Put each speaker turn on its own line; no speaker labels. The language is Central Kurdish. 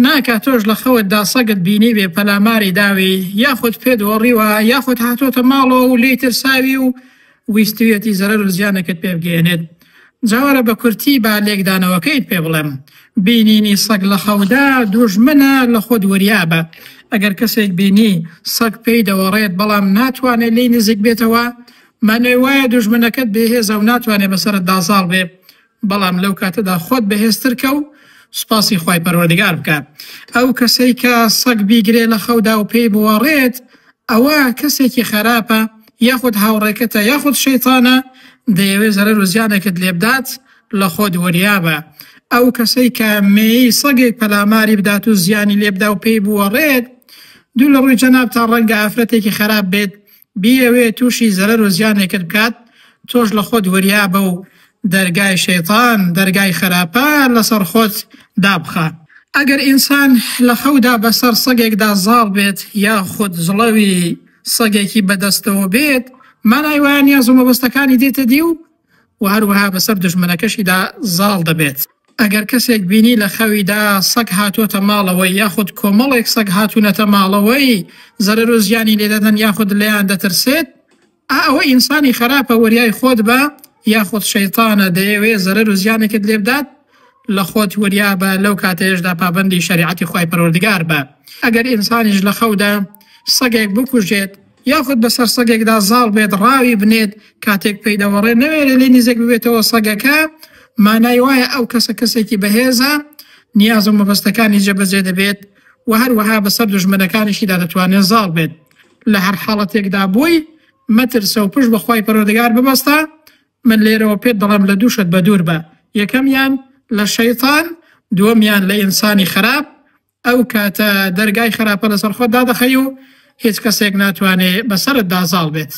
ناکە تۆش لە خەوتدا سەگت بینی بێ پەلاماری داوی یاخود پێت وەڕیوە یاخود هاتۆتە ماڵەوە و لێی ترساوی و ویستویەتی زەرەر و زیانەکەت پێ بگەێنێت. جاوەرە بە کورتی با لێکدانەوەکەیت پێ بڵێم. بینینی سەگ لە خەودا دوژمنە لە خۆت وریابە. ئەگەر کەسێک بینی سەگ پێی دەوەڕێت بەڵام ناتوانێت لێی نزیک بێتەوە، مانەوەی وایە دوژمنەکەت بێهێزە و ناتوانێت بەسەرت دازاڵ بێ، بەڵام لەو کاتەدا خۆت بەهێزتر کە و سوپاسی خوای پەروەردگار بکە. ئەو کەسەی کە سەگ بیگرێ لە خەودا و پێی بوەڕێت، ئەوە کەسێکی خراپە، یاخود هاوڕێکەتە یاخود شەیتانە، دەیەوێت زەرەر و زیانێکت لێ بدات، لە خۆت وریابە. ئەو کەسەی کە مێی سەگێک پەلاماری بدات و زیانی لێ بدا و پێی بوەڕێت، دوو لە ڕووی جەنابتان ڕەنگە ئافرەتێکی خراپ بێت، بیەوێت تووشی زەرەر و زیانێکت بکات، تۆش لە خۆت وریابە و دەرگای شەیتان، دەرگای خراپە لەسەر خۆت دابخە. ئەگەر ئینسان لە خەودا بەسەر سەگێکدا زاڵ بێت یاخود زڵەوی سەگێکی بەدەستەوە بێت، مانای وایە نیاز و مەبەستەکانی دێتە دی و هەروەها بەسەر دژمنەکەشیدا زاڵ دەبێت. ئەگەر کەسێک بینی لە خەویدا سەگ هاتوۆتە ماڵەوەی یاخود کۆمەڵێک سەگ هاتوونەتە ماڵەوەی زەرەر و زیانی لێدەدەن یاخود لێیان دەترسێت، ئەوە ئینسانی خراپە، وەریای خۆت بە، یاخود شەیتانە دەیەوێت زەرەر و زیانێکت لێ بدات، لە خۆت وریابە، لەو کاتەیەشدا پابەندی شەریعەتی خوای پەروەردگار بە. ئەگەر ئینسانیش لە خەودا سەگێک بکوژێت یاخود بەسەر سەگێکدا زاڵ بێت، ڕاوی بنێت، کاتێک پێی دەوەڕێت نەوێرە لێ نزیک ببێتەوە سەگەکە، مانای وایە ئەو کەسە کەسێکی بەهێزە، نیاز و مەبەستەکانی جێبەجێ دەبێت و هەروەها بەسەر دژمنەکانیشیدا دەتوانێت زاڵ بێت. لە هەر حاڵەتێکدا بووی مەترسە و پشت بە خوای پەروەردگار ببەستە. من لێرەوە پێت دەڵێم لە دووشت بە دوور بە، یەکەمیان لە شەیتان، دووەمیان لە ئینسانی خراپ. ئەو کاتە دەرگای خراپە لەسەر خۆت دادەخەی و هیچ کەسێک ناتوانێت بەسەرت دازاڵ بێت.